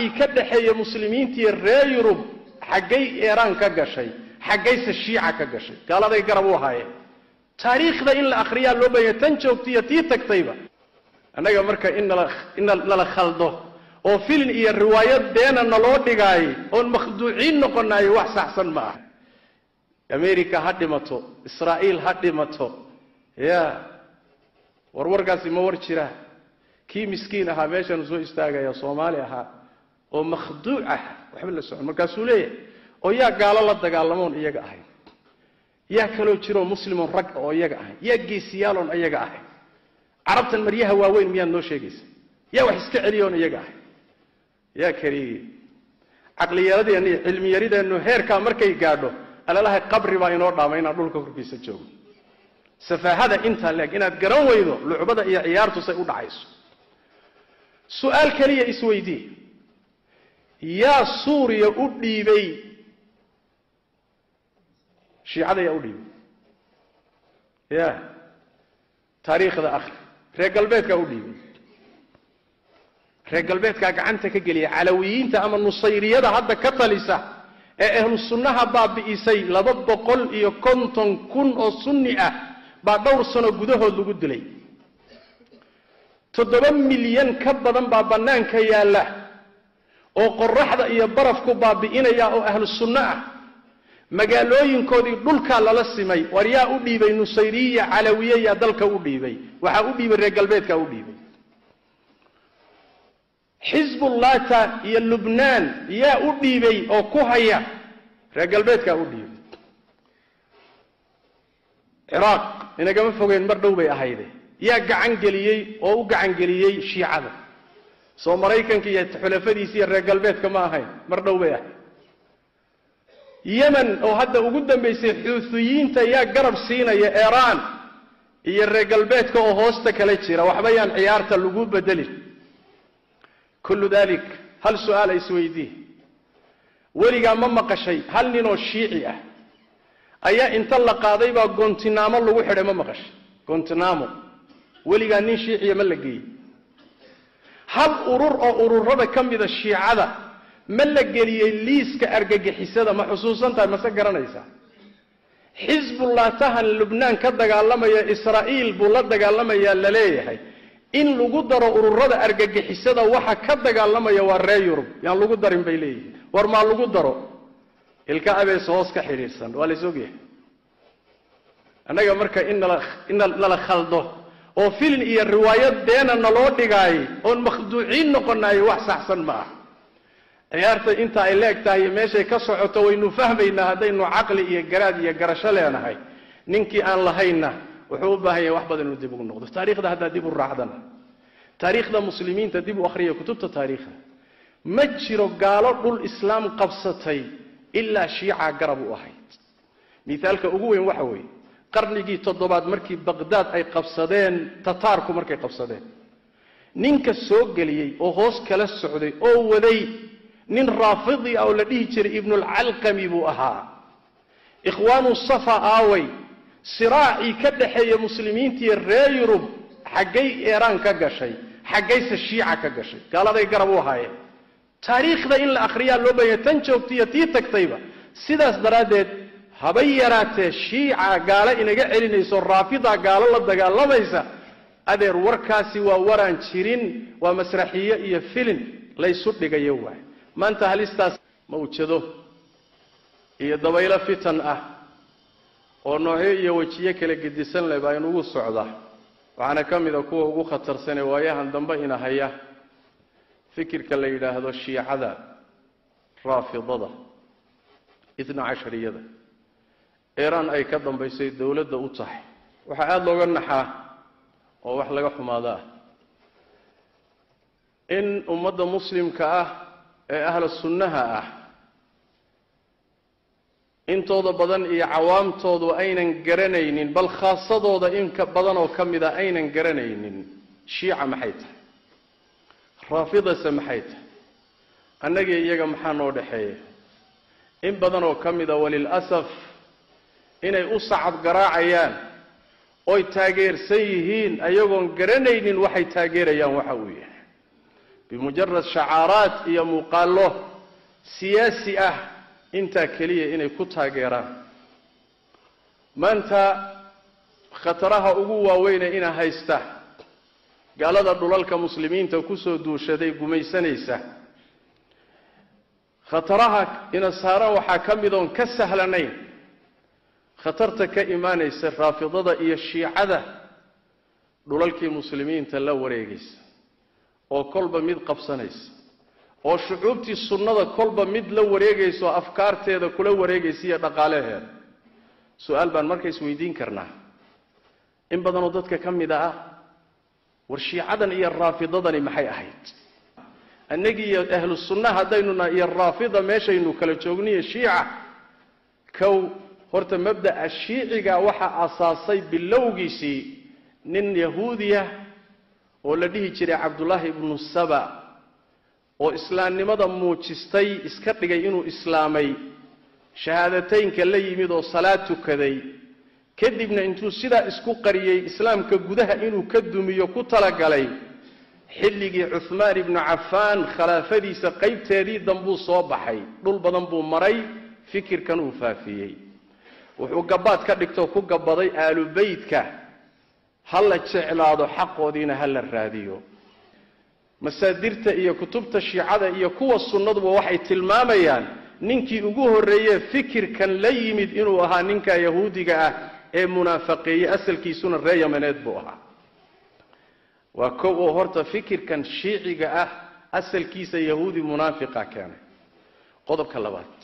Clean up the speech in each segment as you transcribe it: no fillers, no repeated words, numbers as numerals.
كدحية مسلمين تي ري يوروب حقي إيران كقشي حقي الشيعة كقشي قال هذا يقربوها هاي تاريخ ذا إن الأخرياء لوبا يتنشوك تيتك طيبة أنا أمريكا إن لا خلده أو فيلن إيه الروايات دينا نلود جاي أو مخدوعين نقولنا يوحش أحسن معه أمريكا هدمته إسرائيل هدمته يا ورقاسي مورشرا كي مسكينها ماشان زو استاغا يا صوماليها او مخدوعه وحمل السعود مركاسوليه او يا قال لا دغالمون iyaga ahay يا كلو جيرو مسلم رق او iyaga ahay يا geesiyaalon iyaga ahay arabtan mariyaha waaweyn miyaan noo sheegaysa يا wax iska celiyoon iyaga ahay يا كريم aqliyadeena iyo cilmiyadeena heerka markay gaadho alalaha qabri baa inoo dhaamayna dhulka korkiisa joogo safaahada inta leeg inaad garan weydo lucbada iyo ciyaartu say u dhacayso سؤال كليه اسويدي يا سوريا وديبي شيعه يا وديبي يا تاريخ ذا اخر رجال بيتك وديبي رجال بيتك غعنتا كغلي علويين تا اما نصيريده هدا كتليسا اهل السنه بابئيسي 250 كن او سني اه با دور سنه غدهود لوgu dilay 7 مليون كبدن با بنانka yaala oo qorraxda iyo barafku baabiinaya oo ahlu sunnah magaalooyinkoodii dhulka lala simay wariyaa u dhiibay nusayriya calawiya dalka u dhiibay waxa u dhiibay reer galbeedka u dhiibay xisbullah iyo lubnaan yaa u dhiibay oo ku haya reer galbeedka u dhiibay iraq inaga ma fogeen mar dhow bay ahaydee yaa gacan galiyay oo u gacan galiyay shiicada soo mareykanka iyo xulafadiisa reer galbeedka ma ahayn mar dhow bay ahayd yemen oo hadda ugu dambeysay xuuthiyiinta yaa garab siinaya iiraan iyo reer galbeedka oo hoosta kala jira waxba yaan ciyaarta lagu bedelin kullu dalik hal su'aal isweydiin weliga ma maqashay hal nin oo shiici ah ayaa inta la qaaday baa gontinaamo lagu xidhay ma maqashay gontinaamo weliga nin shiici ma la geeyay hal urur oo ururada kamida shiicada ma la geliyay liiska argagixisada ma xusuusantahay ma garanaysa xisbullah tahan lubnaan ka dagaalamaya israa'iil buu la dagaalamaya la leeyahay in lagu daro ururada argagixisada waxa ka dagaalamaya waa reer Yurub yaan lagu darin bay leeyihiin war ma lagu daro ilka abees hoos ka xiriirsan waa la soogeeyay anaga marka in la khaldo oo fiilin iyo riwaayad deena naloo dhigay oo makhduuciin noqonay wax saxsan ma ah ciyaarta inta ay leegtahay meeshay ka socoto waynu fahmaynaa hadaynu aqli iyo garaad iyo garasho leenahay ninkii aan lahayna wuxuu u baahan yahay wax badan inuu dib ugu noqdo taariikhda hadda dib u raacdana taariikhda muslimiinta dib u akhriyo kutubta taariikhda ma jiro gaalo dhul islaam qabsatay illa shiica garab u ahayd mithaalka ugu weyn waxa weeye qarnigii 7aad markii Baghdad ay qabsadeen tataarku markay qabsadeen ninka soo galiyay oo hoos kala socday oo waday nin raafidi oo la dhihi jiray ibn al-alqami buu ahaa ikhwaanu safa aaway siraaci ka dhaxeeya muslimiintii reer Yurub xaqay Iiraan ka gashay xaqaysa shiica ka gashay gaaladay garab u ahaayeen taariikhda in la akhriyaa loo baahan tan joogtiya tii tagtayba sidaas daraadeed habay yaraatee shiica gaala inaga celinayso raafida gaala la dagaalamaysa adeer warkaasi waa waraan jirin waa masraxiye iyo filin la isu dhigayo waay maanta halistaas mawjado iyo dabaylo fitan ah oo noocyo iyo wajiye kala gedisan leh baa inugu socda waxaana kamida kuwa ugu khatarsan ee waayahan dambe ina haya fikirka la yiraahdo shiicada raafidada 12 Iran ay ka dambaysay dawladda u tahay waxa aad looga naxaa oo wax laga xumaada in ummadda muslimka ah ee ahlu sunnaha ah intooda badan iyo cawaamtoodu aynan garanaynin bal khaasadooda in ka badan oo kamida aynan garanaynin shiica maxay tahay raafida maxay tahay annaga iyaga maxaa noo dhaxeeya in badan oo kamida walil asaf inay u sacab garaacayaan oo taageersan yihiin ayagoon garanaynin waxay taageerayaan waxa uu yahay بمجرد شعارات iyo muuqaalo siyaasi ah inta kaliya inay ku taageeraan maanta khataraha ugu waaweyn ina haysta gaalada dhulalka muslimiinta ku soo duushaday gumaysanaysa khataraha ina saaran waxa kamid ka sahlanayn khatarta ka iimaanaysa raafidada iyo shiicada dhulalkii muslimiinta la wareegaysa oo kolba mid qabsanaysa oo shucuubtii sunnada kolba mid la wareegayso afkaarteeda kula wareegaysiya dhaqaaleheeda su'aal baan markays weydiin karnaa in badan oo dadka kamid ah war shiicadan iyo raafidadani maxay ahayd annagii iyo ahlu sunnah hadaynuna iyo raafida meeshaynu kala joogniyo shiica kow horta mabda'a shiiciga waxa asaasay bilowgiisi nin yahuudiya oo la dhihi jiray Abdullah ibn Saba oo islaamnimada muujistay iska dhigay inuu islaamay shahaadateynka la yimid oo salaad tukaday kadibna intuu sida isku qariyay islaamka gudaha inuu ka dumiyo ku talagalay xilligii Uthman ibn Affan khilaafadiisa qaybteedii dambu soo baxay dhul badan buu maray fikirkan uu faafiyay wuxuu gabaad ka dhigto ku gabaday aalu beydka hal jeclaado xaqoodiina hal raadiyo masaadirta iyo kutubta shiicada iyo kuwa sunnadu waxay tilmaamayaan ninkii ugu horeeyay fikirkan la yimid inuu ahaa ninka yahuudiga ah ee munaafiqiye asalkiisuna reeyamaneed buu ahaa waa koow horta fikirkan shiiciga ah asalkiisa yahuudi munaafiqa keenay qodobka labaad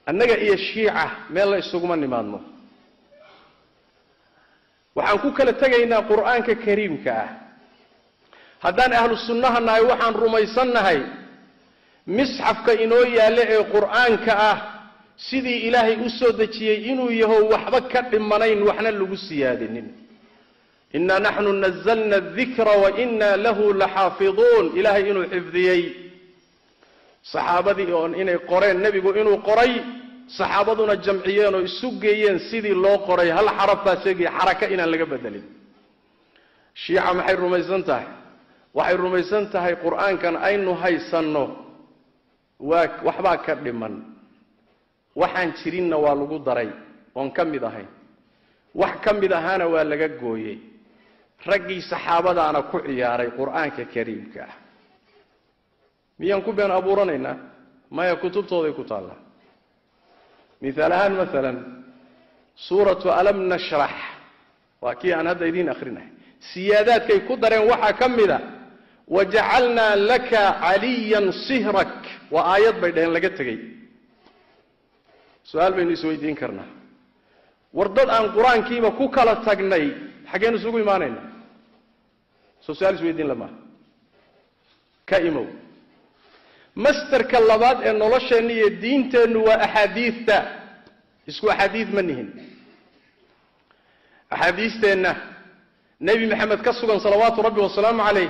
annaga iyo shiica meel la isugu nimaadno waxaan ku kala tagaynaa quraanka kariimka ah haddaan ahlu sunnahanahay waxaan rumaysanahay misxafka inoo yaale ee quraanka ah sidii ilaahay u soo dajiyay inuu yahay waxba ka dhimanayn waxna lagu siyaadinin inna nahnu nazzalna adh-dhikra wa inna lahu lahafidun ilaahay inuu xifdiyay saxaabadii oo inay qoreen nabigu inuu qoray saxaabaduna jamciyeen oo isu geeyeen sidii loo qoray hal xaraf baa sheegay xaraka inaan laga bedelin shiica maxay rumaysan tahay waxay rumaysan tahay quraankan aynu haysanno waxba ka dhiman waxaan jirinna waa lagu daray oon kamid ahayn wax kamid ahaana waa laga gooyay raggii saxaabadaana ku ciyaaray quraanka kariimka miyaan ku been abuuranayna maya kutubtooday ku taala مثالان مثلا سورة ألم نشرح وكي أن هذا يدين أخرنا سيادات كي قدرين وحا كمدا وجعلنا لك عليا صهرك وآيات بيدين لقتكي سؤال بين سويدين كرنا وردد عن قرآن كيما كوكالة تقني حقين سوقوا إيمانينا سؤال سويدين لما كإيمو مستر كلابات إنه لشأني الدين تنو أحاديث تا اسكو أحاديث منهن أحاديث تنا نبي محمد كسر صلوات ربي والسلام عليه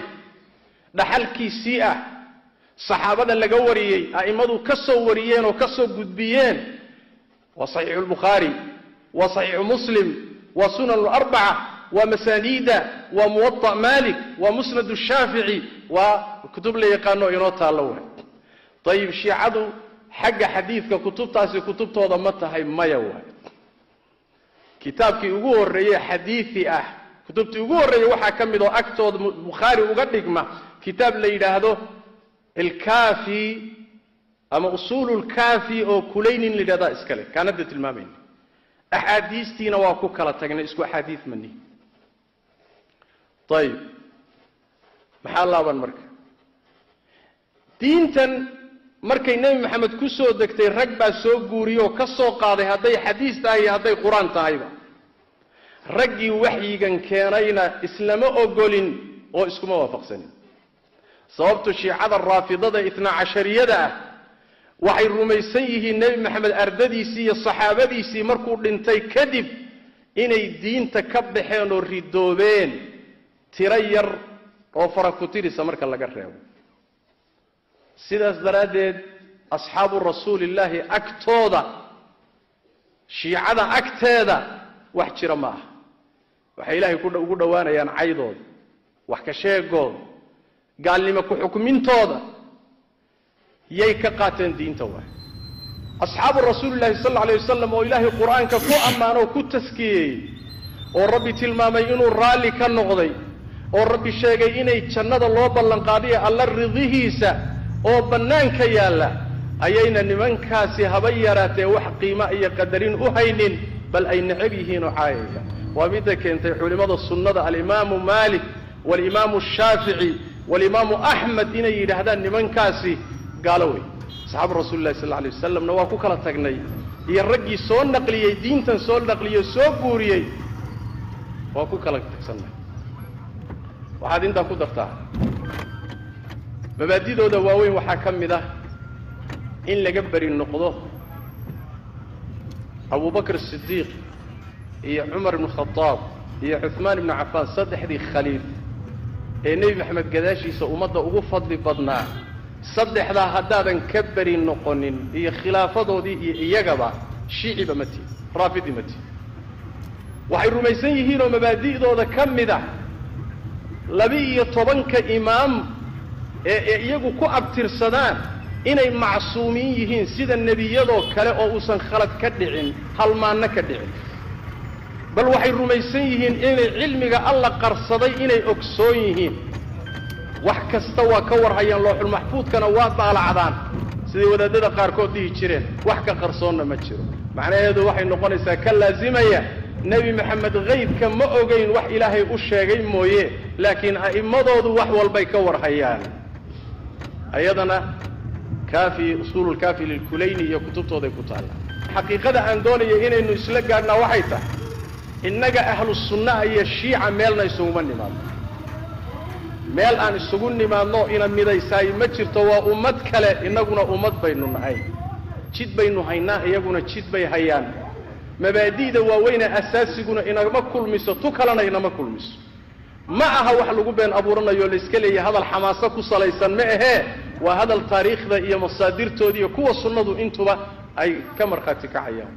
دحل كيسيئة صحابة اللي جوريين أئمة كسر وريين وكسر جدبيين وصحيح البخاري وصحيح مسلم وسنن الأربعة ومسانيد وموطأ مالك ومسند الشافعي وكتب لي قانون ينوتها اللوحة طيب شيعته حق حديثك كتبتاسي كتبته ضمتها ما يوه كتابك ugu horeeyay xadiisi ah kutubti ugu horeeyay waxa kamid oo agtooda Bukhari uga dhigma kitaab la yiraahdo al-Kafi ama usul al-Kafi oo kulaynin lidada iskale kanada tilmaamay ahadiistina waa ku kala tagnay isku xadiis mani طيب maxaa laaban marka diintan markay nabi maxamed ku soo degtay rag baa soo guuriyo ka soo qaaday haday xadiis tahay haday quraan tahayba ragii waxyigan keenayna islama ogolin oo iskuma waafaqsanin sababtu shiicada raafidada 12 ah waxay rumaysan yihiin nabi maxamed ardadiisii iyo saxaabadiisii markuu dhintay kadib inay diinta ka baxeen oo ridoobeen tirayar oo farakutirisa marka laga reebo sidaas daraadeed asxaabu rasuulillahi agtooda shiicada agteeda wax jira ma aha waxa ilaahay ugu dhawaanayaan caydooda wax ka sheegood قال لما كحكمين توضا ييكقاتن دين توه أصحاب الرسول الله صلى الله عليه وسلم وإلهي القرآن كفو أمانه وكو تسكيه وربي تلمامي إنو الرالي كالنغضي وربي شاقي إني جنة الله بلنقاضية الله رضيهيسا وبنان كيالا أيينا نمان كاسي هبيراتي وحقيمة إيا قدرين أهينين بل أي نعبيهين وحايا ومدى كنت علماء السنة الإمام مالك والإمام الشافعي والإمام أحمد إني لهذا نمان كاسي قالوا صحاب رسول الله صلى الله عليه وسلم نواكو كلا تغني يرقي سول نقلية دين سول نقلية سول قورية واكو كلا تغسلنا وهذا انت كو دفتها مبادئ دو دواوين وحاكم ده إن لقبر النقضه أبو بكر الصديق هي عمر بن الخطاب هي عثمان بن عفان صدح ذي خليل النبي محمد قداشي سأمضى أبو فضل بدنا صدح ذا هدادا كبر النقنين هي خلافته دي يجبا شيعي بمتي رافض متي وحي رميسان يهينو مبادئ دو ذا كم ده لبي طبنك إمام يجو كو أبترسدان إني معصومين يهين سيدا النبي يدو كلا أوسن خلط كدعين هل ما نكدعين بل وحي الرميسين يهين إني علمك الله قرصدي إني أكسوين يهين وحك استوى كور هيان لوح المحفوظ كان واضع على عدان سيدي ودادة قاركود دي يجيرين وحك قرصونا ما تشيرو معنى هذا وحي نقونيسا كاللازمية نبي محمد غيب كان ما أوغين وح إلهي أشيغين مويه لكن أئمضوا وح والبي كور هيان أيضا كافي أصول الكافي للكليني يكتبته ذي كتالا حقيقة أندوني إنه يسلق أنه وحيته إنك أهل السنة هي الشيعة ميلنا يسوون النمام ميل أن يسوون النمام نو إنا ميدا يساي مجرتوا أمد كلا إنكونا أمد بيننا هاي جد بيننا هينا يكونا جد بي هيان مبادئ دواوين أساسيكونا إنا ما كل مسو تكالنا إنا ما كل مسو معها وحلقوا بين أبورنا يوليسكالي هذا الحماسة كساليسا معه وهذا التاريخ ذا إيا مصادر تودي وكوة السنة انتوا أي كمرخاتك عيان